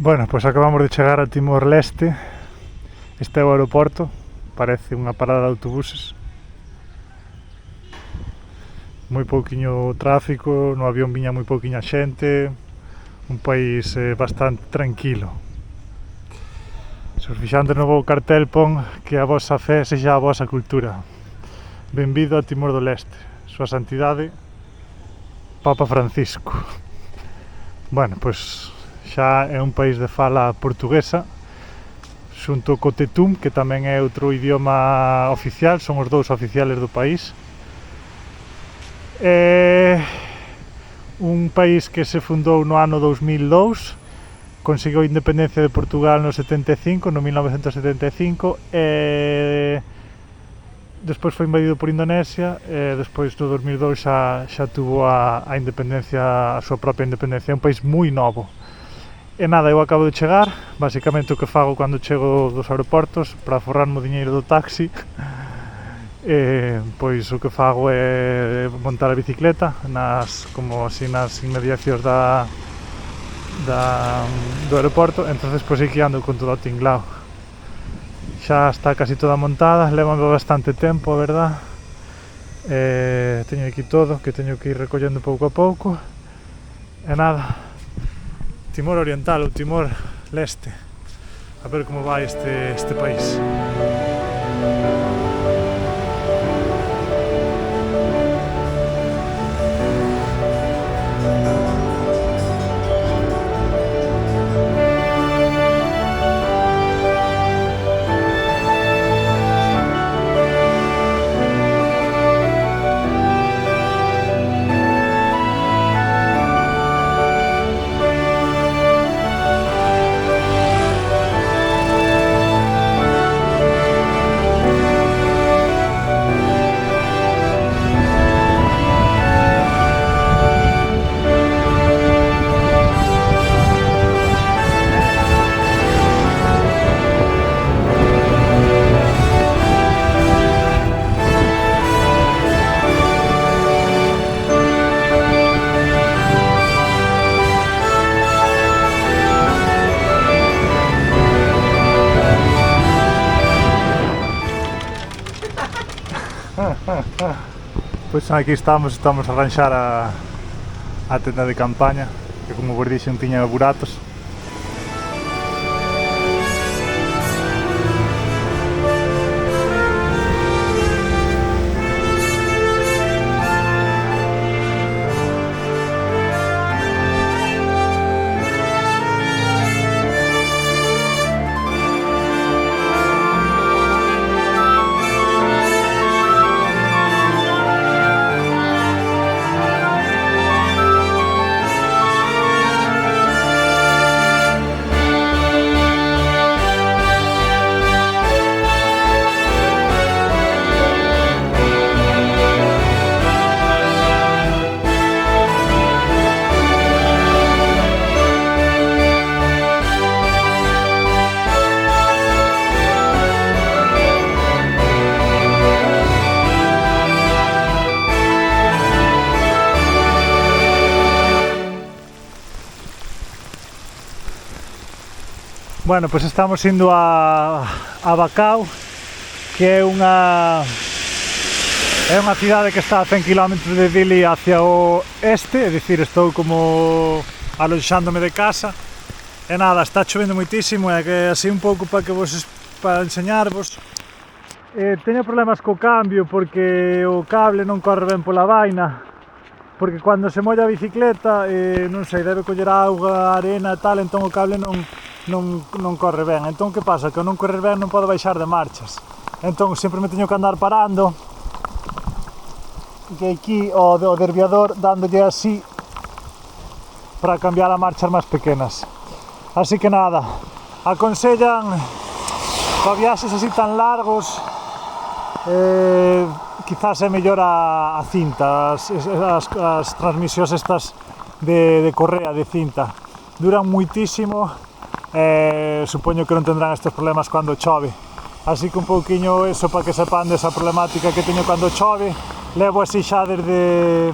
Bueno, pois acabamos de chegar a Timor-Leste. Este é o aeroporto, parece unha parada de autobuses. Moi pouquiño tráfico, no avión viña moi pouquiña xente. Un país bastante tranquilo. Se os fixantes no vou cartel pon que a vosa fe sexa a vosa cultura. Benvido a Timor do Leste, súa santidade Papa Francisco. Bueno, pois xa é un país de fala portuguesa, xunto co tetum, que tamén é outro idioma oficial, son os dous oficiales do país. É un país que se fundou no ano 2002, conseguiu a independencia de Portugal no 75, no 1975, e despois foi invadido por Indonesia, e despois no 2002 xa tuvo a independencia, a súa propia independencia. É un país moi novo. E nada, eu acabo de chegar, basicamente o que fago cando chego dos aeroportos para forrarme o diñeiro do taxi, pois o que fago é montar a bicicleta como así nas inmediacións do aeroporto. Entonces pois aquí ando con todo o tinglao. Xa está casi toda montada, leva bastante tempo, a verdad. Teño aquí todo, que teño que ir recollendo pouco a pouco. E nada, Timor Oriental ou Timor Leste, a ver como vai este país. Pois aquí estamos a arranxar a tenda de campaña, que como vos dixen tiña buratos. Bueno, pois estamos indo a Bacau, que é unha cidade que está a 100 km de Dili hacia o este, é dicir, estou como aloxándome de casa. E nada, está chovendo moitísimo, e que así un pouco para enseñarvos. Teño problemas co cambio porque o cable non corre ben pola vaina, porque cando se molla a bicicleta, non sei, debe coller auga, arena e tal, entón o cable non corre ben. Entón que pasa? Que ao non correr ben non podo baixar de marchas. Entón sempre me teño que andar parando, que aquí o desviador dándolle así para cambiar a marchas máis pequenas. Así que nada, aconsellan para viaxes así tan largos, quizás é mellor a cinta, as transmisións estas de correa de cinta duran moitísimo. Supoño que non tendrán estes problemas cando chove, así que un pouquiño eso para que sepan desa problemática que teño cando chove. Levo así xa desde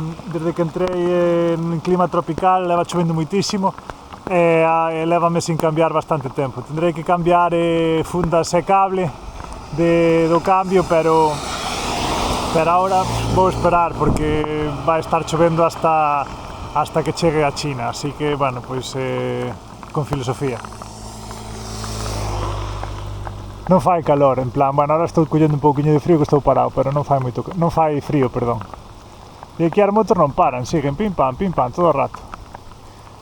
que entrei en clima tropical, leva chovendo moitísimo, e lévame sin cambiar bastante tempo. Tendrei que cambiar fundas e cable do cambio, pero ahora vou esperar porque vai estar chovendo hasta que chegue a China, así que, bueno, pois con filosofía. Non fai calor, en plan, bueno, ahora estou collendo un pouquiño de frío que estou parado, pero non fai frío, perdón. E aquí as motos non paran, siguen pim pam, todo o rato.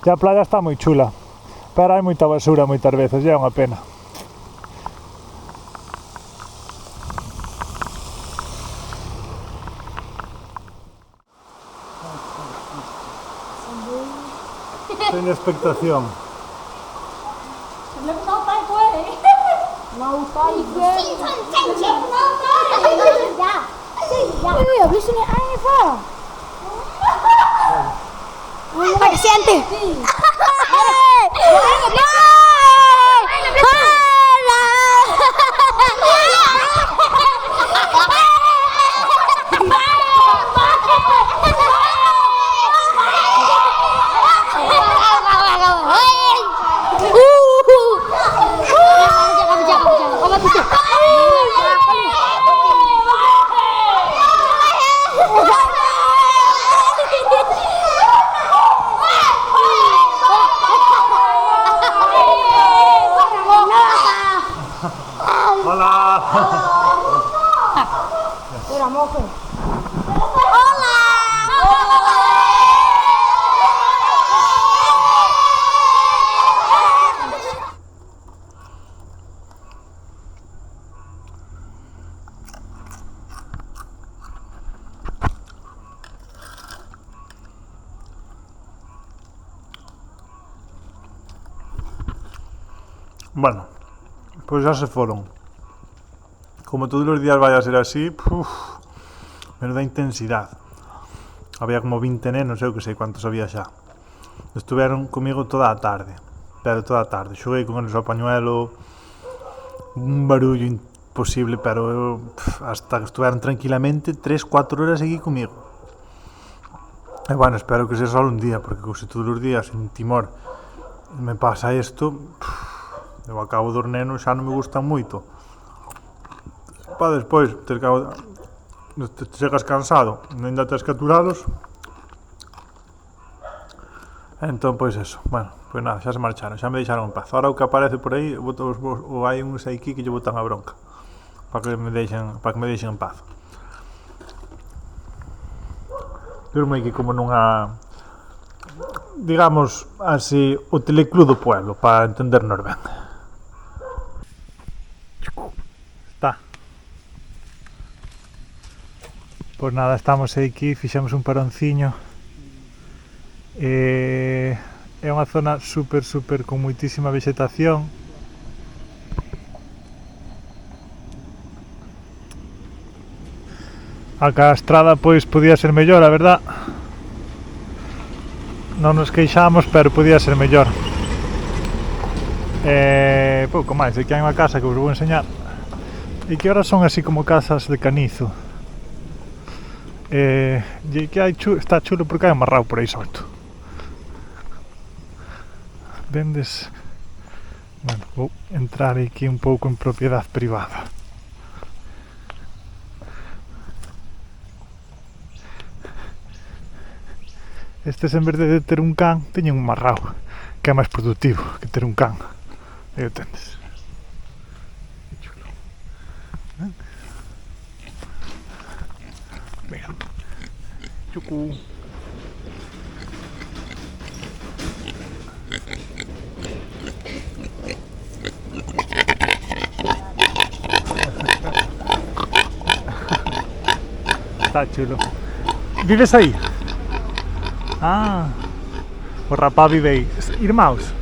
E a playa está moi chula, pero hai moita basura moitas veces, e é unha pena. Ten expectación. Siente. Hola! Era mojo. Bueno, pois xa se foron. Como todos os días vai a ser así, menuda intensidade. Había como 20 nenos, eu que sei quantos había xa. Estuveron comigo toda a tarde, pero toda a tarde. Xoguei con eles ao pañuelo, un barullo imposible, pero eu, hasta que estuveron tranquilamente 3-4 horas aquí comigo. E bueno, espero que sea só un día, porque se todos os días en Timor me pasa isto, eu acabo dos nenos xa non me gustan moito. Para despois, chegas cansado, ainda tes que aturalos. Entón, pois eso, bueno, pois nada, xa se marcharon, xa me deixaron en paz. Ahora o que aparece por aí, ou hai uns aquí que lle botan a bronca para que me deixen en paz. Durmo aquí como nunha, digamos así, o teleclub do pueblo, para entendernos ben. Está. Pois nada, estamos aquí, fixemos un paronciño. É unha zona super con moitísima vexetación. A estrada pois podía ser mellor, a verdad. Non nos queixamos, pero podía ser mellor. Pouco máis, aquí hai unha casa que vos vou enseñar. E que ahora son así como casas de canizo. E que está chulo porque hai un marrao por aí solto. Vendes. Bueno, vou entrar aquí un pouco en propiedade privada. Estes, en vez de ter un can, teñen un marrao, que é máis productivo que ter un can. Aí o tendes. Que chulo. Mira. Chucu. Está chulo. Vives aí? Ah, o rapaz vive aí. Irmãos,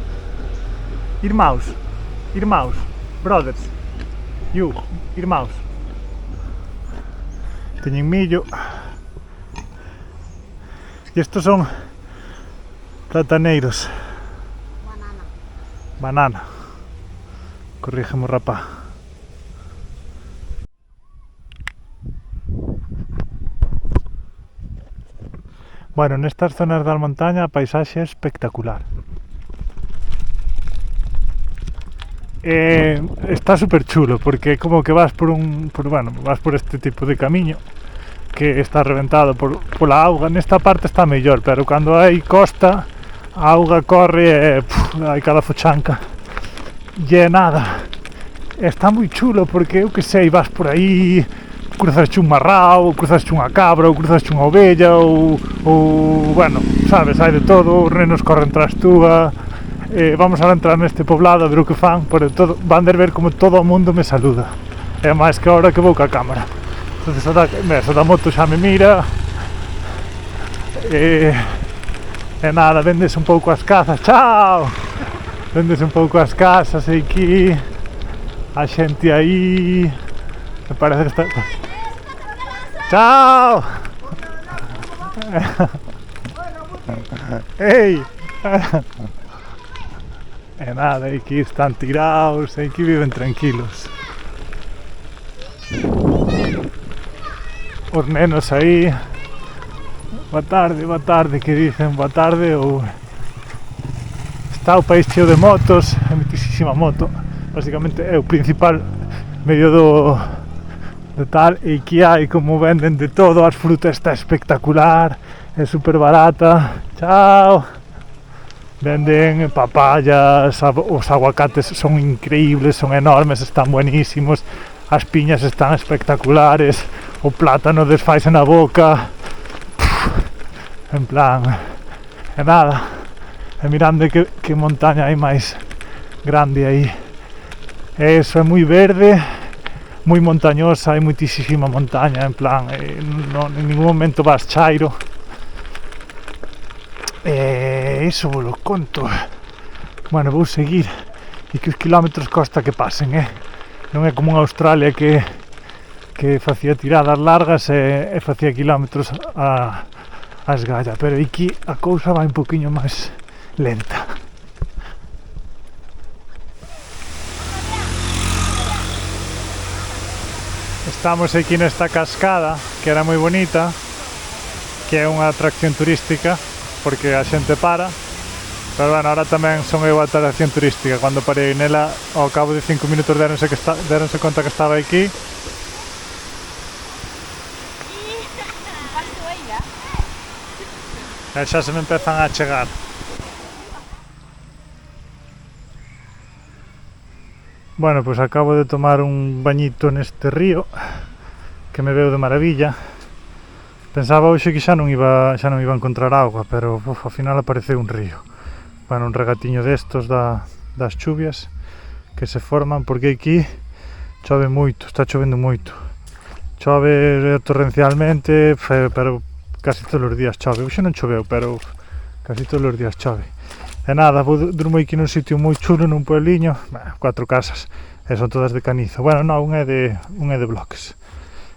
brothers, you, irmãos. Teñen millo. E estos son plataneiros. Banana. Corrígeme o rapaz. Bueno, nestas zonas da montaña a paisaxe é espectacular. está super chulo porque como que vas vas por este tipo de camiño que está reventado pola auga. Nesta parte está mellor, pero cando hai costa a auga corre e hai cada fochanca e nada. Está moi chulo porque eu que sei, vas por aí, cruzasche un marrao, cruzasche unha cabra, ou cruzasche unha ovella, ou bueno, sabes, hai de todo, os renos corren tras túa. Vamos a entrar neste poblado a ver o que fan, pero van a ver como todo o mundo me saluda, é máis que ahora que vou ca cámara. Entonces a moto xa me mira e nada, vendes un pouco as casas, chao, vendes un pouco as casas e aquí a xente aí me parece que está, chao. Ei. E nada, aquí están tirados, aquí viven tranquilos. Os nenos aí, boa tarde, que dicen boa tarde, ou está o país cheo de motos, é muitísima moto, basicamente é o principal medio do tal, e aquí hai como venden de todo, as frutas está espectacular, é super barata, chao. Venden papayas, os aguacates son increíbles, son enormes, están buenísimos, as piñas están espectaculares, o plátano desfaise na boca, en plan, e nada, e mirando que montaña hai máis grande aí, e eso é moi verde, moi montañosa, hai moitísima montaña, en plan, en ningún momento vas chairo. Iso vos lo conto. Bueno, vou seguir e que os kilómetros costa que pasen, non é como en Australia que facía tiradas largas e facía kilómetros a esgalla, pero aquí a cousa vai un poquinho máis lenta. Estamos aquí nesta cascada que era moi bonita, que é unha atracción turística porque a xente para, pero bueno, ahora tamén son eu a atracción turística. Cando parei nela, ao cabo de 5 minutos deronse conta que estaba aquí. E xa se me empezan a chegar. Bueno, pois acabo de tomar un bañito neste río que me veu de maravilla. Pensaba hoxe que xa non iba a encontrar auga, pero ao final apareceu un río. Bueno, un regatiño destos das chuvias que se forman, porque aquí chove moito, está chovendo moito. Chove torrencialmente, pero casi todos os días chove. Hoxe non choveu, pero casi todos os días chove. E nada, durmo aquí nun sitio moi chulo, nun puebliño, 4 casas, e son todas de canizo. Bueno, non, un é de bloques.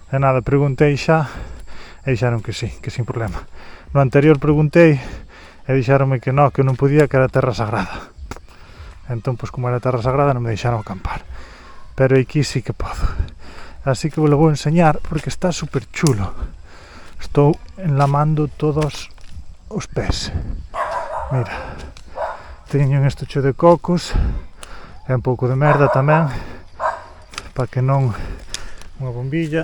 E nada, preguntei xa, e dixeron que sí, que sin problema. No anterior preguntei e dixeronme que non podía, que era terra sagrada. Entón, pois como era terra sagrada non me deixaron acampar. Pero aquí sí que podo. Así que vos lo vou enseñar porque está super chulo. Estou enlamando todos os pés. Mira, teño un estucho de cocos e un pouco de merda tamén, para que non unha bombilla.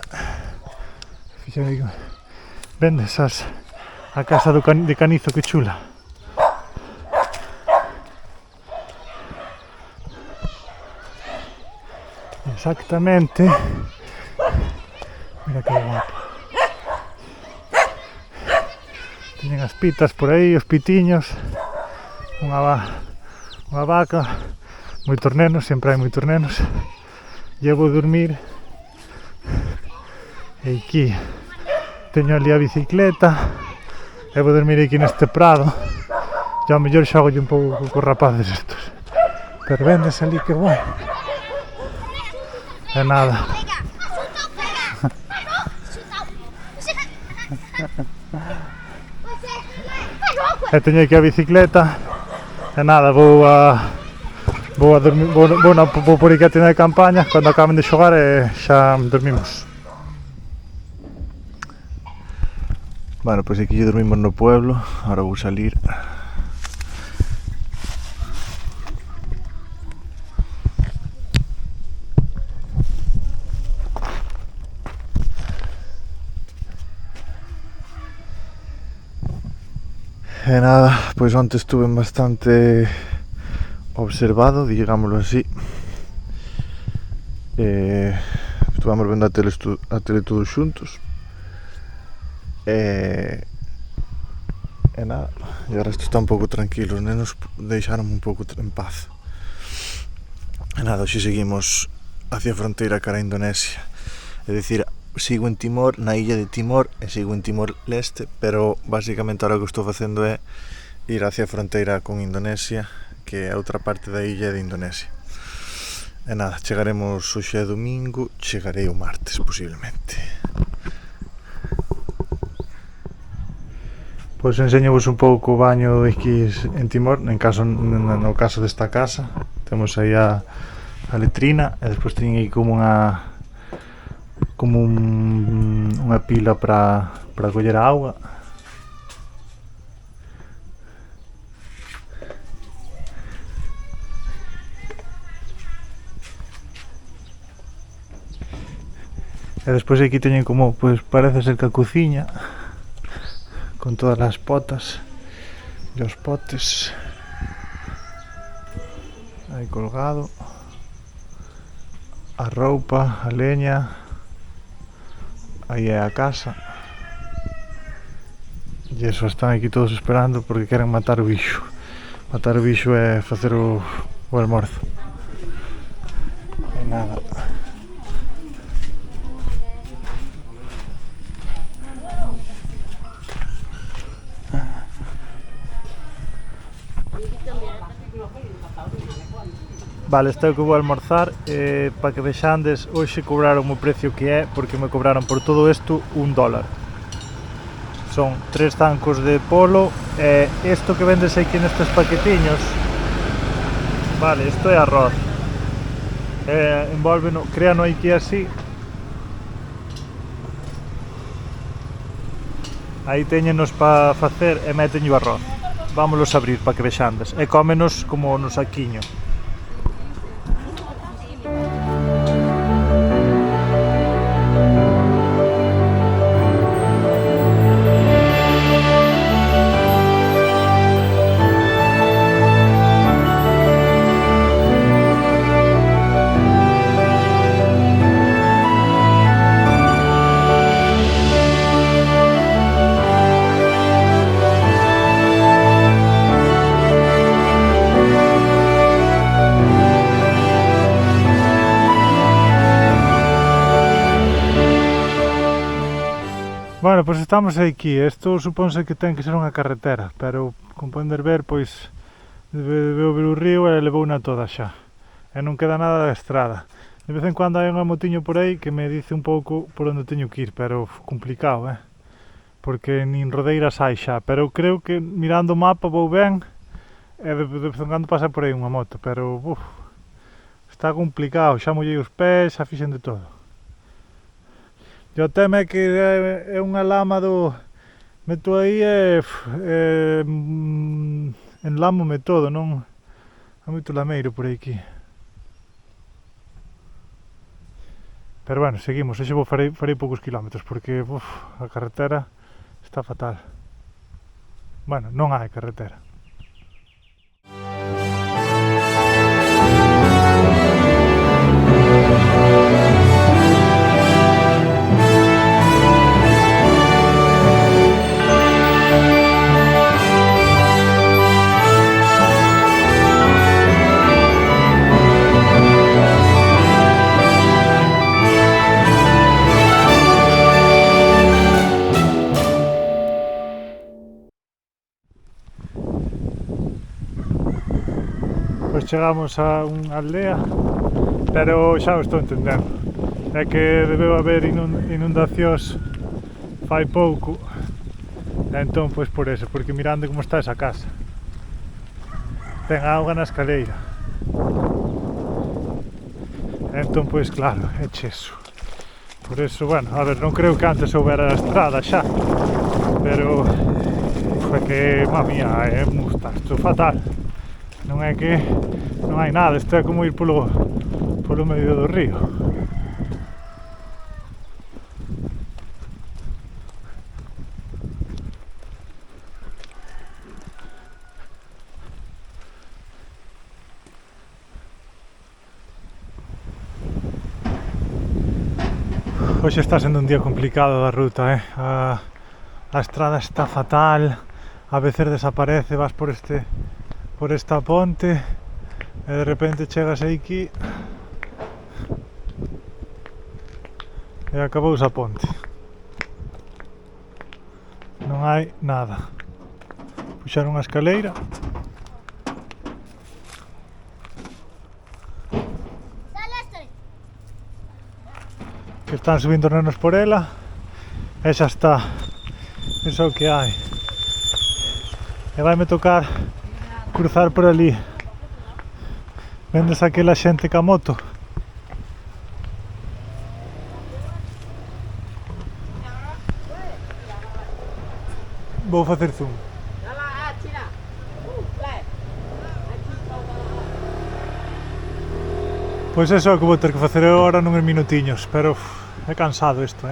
Fixen, vendes a casa de canizo, que chula. Exactamente. Mira que guapo. Teñen as pitas por aí, os pitiños, unha vaca, moitos nenos, sempre hai moitos nenos. Llevo a dormir e aquí teño ali a bicicleta e vou dormir aquí neste prado. E ao mellor xogo un pouco cos rapaces estos, pero vendes ali que guai. E nada. E teño aquí a bicicleta e nada, vou dormir, vou por aquí a tienda de campaña. Cando acaben de xogar xa dormimos. Bueno, pois aquí dormimos no pueblo. Ahora vou salir. E nada, pois onte estuve bastante observado, digámoslo así. Estuvamos vendo a tele todos xuntos. E nada, e o resto está un pouco tranquilo, os nenos deixaronme un pouco en paz. E nada, hoxe seguimos hacia a fronteira cara a Indonesia. É dicir, sigo en Timor, na illa de Timor, e sigo en Timor-Leste, pero basicamente ahora o que estou facendo é ir hacia a fronteira con Indonesia, que é outra parte da illa de Indonesia. E nada, chegaremos hoxe é domingo, chegarei o martes posiblemente. Pois enseñovos un pouco o baño aquí en Timor, no caso desta casa. Temos aí a letrina e despois teñen aí como unha pila para coller a auga. E despois aquí teñen como, pois parece ser que a cociña, con todas as potas e os potes aí colgado, a roupa, a leña, aí é a casa, e eso, están aquí todos esperando porque queren matar o bicho. Matar o bicho é facer o almorzo. E nada. Vale, isto é o que vou almorzar, para que vexandes, hoxe cobraron o precio que é, porque me cobraron por todo isto $1. Son 3 zancos de polo, e isto que vendes aquí nestes paquetiños, vale, isto é arroz, envolveno, créano aquí así, aí teñenos para facer e meteño o arroz. Vámonos a abrir para que vexandes, e cómenos como no saquiño. Bueno, pois estamos aquí, isto supónse que ten que ser unha carretera, pero con poder ver, pois debeu ver o río e levouna toda xa, e non queda nada da estrada. De vez en cando hai unha motiño por aí que me dice un pouco por onde teño que ir, pero complicado, porque nin rodeiras hai xa, pero creo que mirando o mapa vou ben, e de vez en cando pasa por aí unha moto, pero está complicado, xa mollei os pés, xa fixen de todo. E o tema é que é unha lama do... meto aí e enlámome todo, non? Hai moito lameiro por aquí. Pero bueno, seguimos, hoxe farei poucos kilómetros porque a carretera está fatal. Bueno, non hai carretera. Pois chegamos a unha aldea, pero xa o estou entendendo. É que debeu haber inundacións fai pouco, e entón pois por eso, porque mirando como está esa casa, ten auga na escaleira, e entón pois claro, é cheso. Por eso, bueno, a ver, non creo que antes houbera a estrada xa, pero é que, mamía, está isto fatal. Non é que non hai nada, isto é como ir polo medio do río. Hoxe está sendo un día complicado da ruta, a estrada está fatal, a veces desaparece, vas por esta ponte e de repente chegas aquí e acabouse a ponte. Non hai nada. Puxaron unha escaleira. Que están subindo nenos por ela e xa está. Eso é o que hai. E vaime tocar cruzar por ali. Vendes aquela xente ca moto. Vou facer zoom. Pois eso é o que vou ter que facer agora nuns minutiños, pero é cansado isto,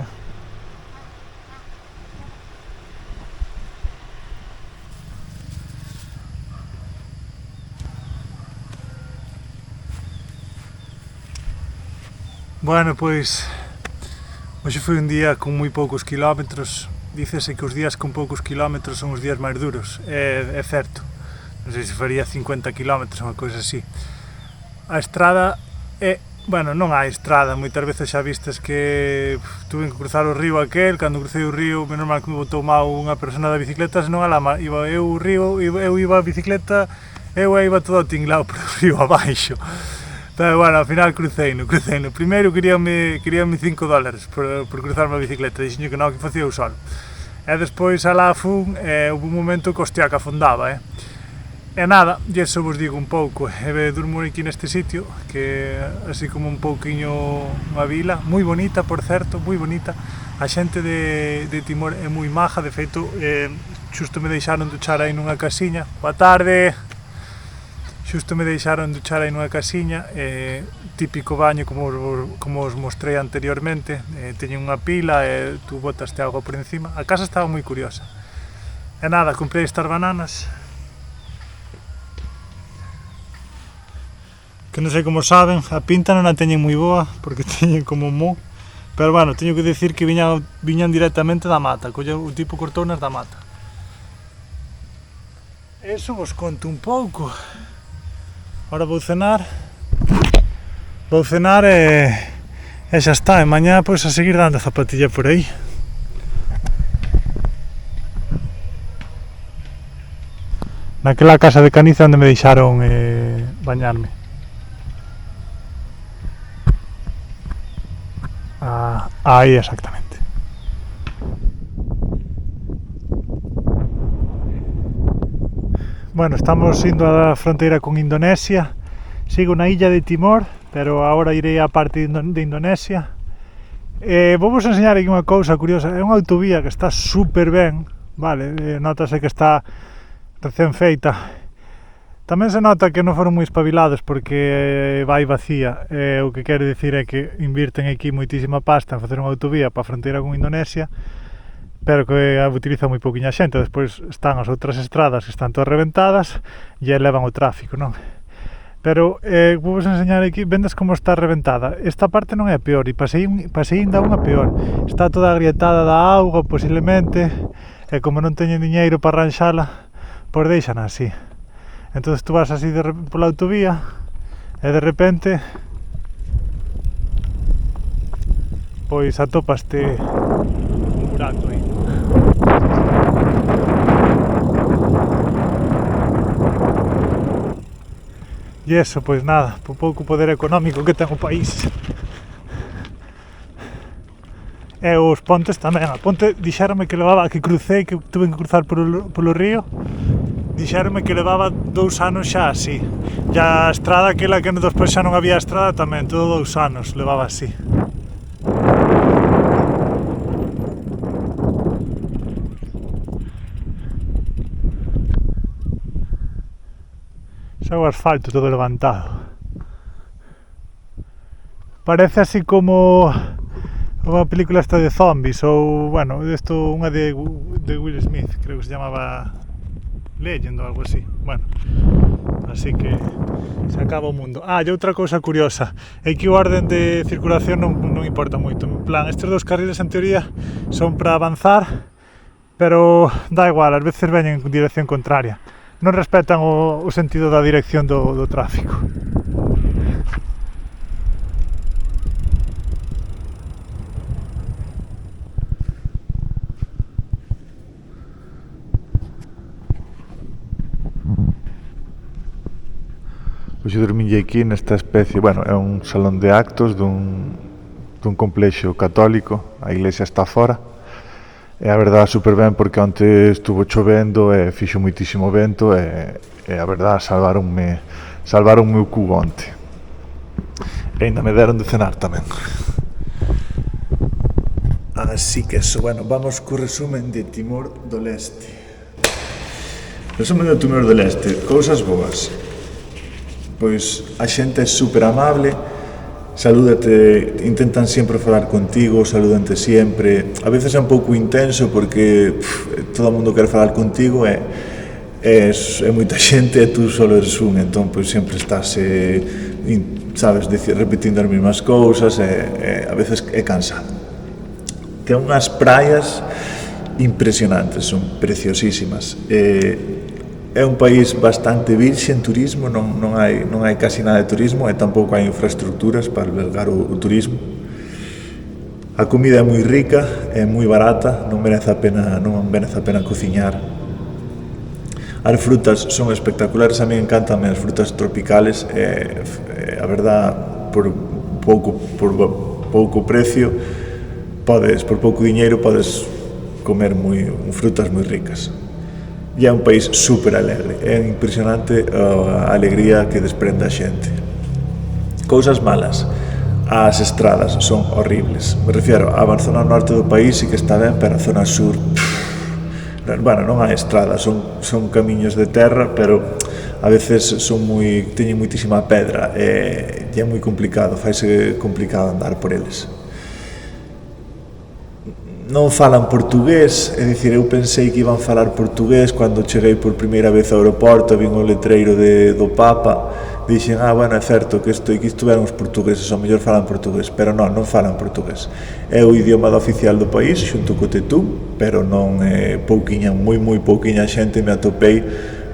Bueno, pois hoxe foi un día con moi poucos quilómetros. Dícese que os días con poucos quilómetros son os días máis duros, é certo. Non sei se faría 50 quilómetros ou unha cousa así. A estrada bueno, non hai estrada, moitas veces xa vistes que tuve que cruzar o río aquel, cando crucei o río, menos mal que me botou mal unha persona da bicicleta, senón a lama, eu iba a bicicleta, eu iba todo tinglado por o río abaixo. Pero bueno, ao final cruceino. Primeiro queríame $5 por cruzarme a bicicleta, dixenlle que non, que facía o sol. E despois alá fun, houve un momento que hostia, que afondaba, E nada, e eso vos digo un pouco, durmo aquí neste sitio, que así como un pouquiño unha vila, moi bonita, por certo, moi bonita. A xente de Timor é moi maja, de feito, xusto me deixaron duchar aí nunha casiña. Boa tarde! Xusto me deixaron duchar aí nunha casiña, típico baño como os mostrei anteriormente, teñen unha pila e tú botaste auga por encima. A casa estaba moi curiosa. E nada, comprei estas bananas, que non sei como saben, a pinta non a teñen moi boa, porque teñen como mo, pero bueno, teño que decir que viñan directamente da mata, o tipo cortounas da mata. Eso vos conto un pouco. Ahora vou cenar e xa está, e mañá pois a seguir dando zapatilla por aí. Naquela casa de Caniza onde me deixaron bañarme. Aí exactamente. Bueno, estamos indo á fronteira con Indonesia. Sigo na illa de Timor, pero agora irei á parte de Indonesia. Vou vos enseñar aquí unha cousa curiosa. É unha autovía que está super ben, vale, notase que está recén feita. Tamén se nota que non foron moi espabilados porque vai vacía. O que quero dicir é que invirten aquí moitísima pasta en facer unha autovía para a fronteira con Indonesia, pero que utiliza moi pouquiña xente. Despois están as outras estradas que están todas reventadas e elevan o tráfico, non? Pero vou vos enseñar aquí, vendes como está reventada. Esta parte non é a peor, e pasei ainda unha peor. Está toda agrietada da auga, posiblemente, e como non teñen diñeiro para arranxala, pois deixan así. Entonces tú vas así pola autovía e de repente pois atopaste un buraco aí. E eso, pois nada, por pouco poder económico que ten o país. E os pontes tamén, a ponte dixérame que levaba, que crucei, que tuve que cruzar polo río, dixéronme que levaba 2 anos xa así. E a estrada aquela que despois xa non había estrada tamén, todo 2 anos levaba así. Xa o asfalto todo levantado. Parece así como unha película esta de zombies, ou, bueno, isto, unha de Will Smith, creo que se llamaba Legend ou algo así. Bueno, así que se acaba o mundo. E outra cousa curiosa é que o orden de circulación non importa moito, en plan, estes dos carriles en teoría son para avanzar, pero dá igual, ás veces veñen en dirección contraria, non respetan o sentido da dirección do tráfico. Hoxe dormille aquí nesta especie, bueno, é un salón de actos dun complexo católico, a iglesia está fora, e a verdade super ben porque onte estuvo chovendo e fixo moitísimo vento e a verdade salvaronme o cu onte. E ainda me deron de cenar tamén. Así que eso, bueno, vamos co resumen de Timor do Leste. Resumen de Timor do Leste, cousas boas. Pois a xente é super amable, salúdate, intentan sempre falar contigo, salúdante sempre. A veces é un pouco intenso porque todo o mundo quere falar contigo e é moita xente e tú só eres un, entón pois sempre estás, sabes, repetindo as mesmas cousas e a veces é cansado. Ten unhas praias impresionantes, son preciosísimas. É un país bastante virxe en turismo, non hai casi nada de turismo e tampouco hai infraestructuras para albergar o turismo. A comida é moi rica, é moi barata, non merece a pena cociñar. As frutas son espectaculares, a mí encantan as frutas tropicales, a verdad, por pouco precio, por pouco diñeiro, podes comer frutas moi ricas. E é un país super alegre, é impresionante a alegría que desprende a xente. Cousas malas, as estradas son horribles, me refiero, a zona norte do país sí que está ben, pero a zona sur, bueno, non hai estradas, son camiños de terra, pero a veces teñen moitísima pedra e é moi complicado, faise complicado andar por eles. Non falan portugués, é dicir, eu pensei que iban falar portugués cando cheguei por primeira vez ao aeroporto, vin o letreiro do Papa, dixen, bueno, é certo que isto eran os portugueses, ao mellor falan portugués, pero non falan portugués. É o idioma oficial do país, xunto co tetú, pero non moi pouquiña xente me atopei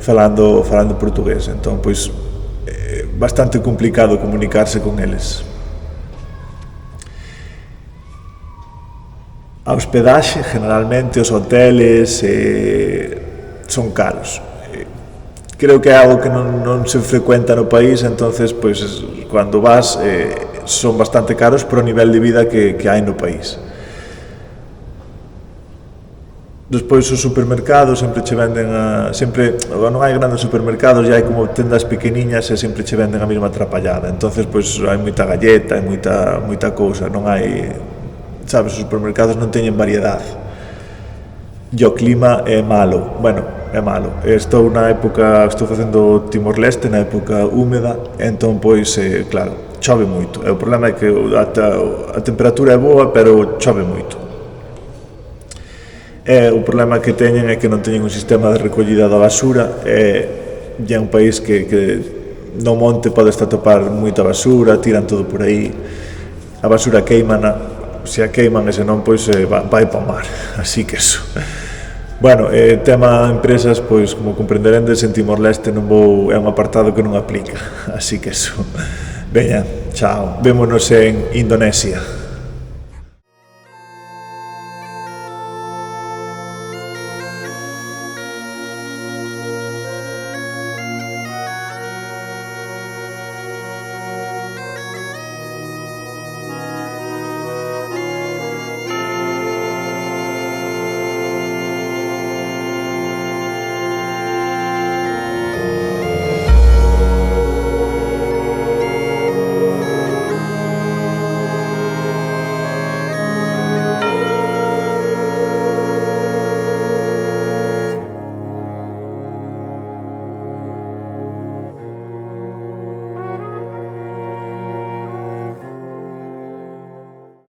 falando portugués, entón, pois, bastante complicado comunicarse con eles. A hospedaxe, generalmente, os hoteles son caros. Creo que é algo que non se frecuenta no país, entonces, pois, cando vas, son bastante caros por o nivel de vida que hai no país. Despois, os supermercados sempre che venden non hai grandes supermercados, e hai como tendas pequeniñas e sempre che venden a mesma trapallada. Entonces, pois, hai moita galleta, hai moita cousa, non hai... Sabes, os supermercados non teñen variedade. E o clima é malo, é malo. Estou facendo Timor-Leste na época húmeda, entón, pois, claro, chove moito. O problema é que a temperatura é boa, pero chove moito. O problema que teñen é que non teñen un sistema de recollida da basura, e é un país que no monte podes atopar moita basura, tiran todo por aí, a basura queimana, se a queiman e se non, pois vai pa o mar, así que eso. Bueno, tema empresas, pois como comprenderendes, en Timor-Leste é un apartado que non aplica, así que eso. Veña, chao, vémonos en Indonesia.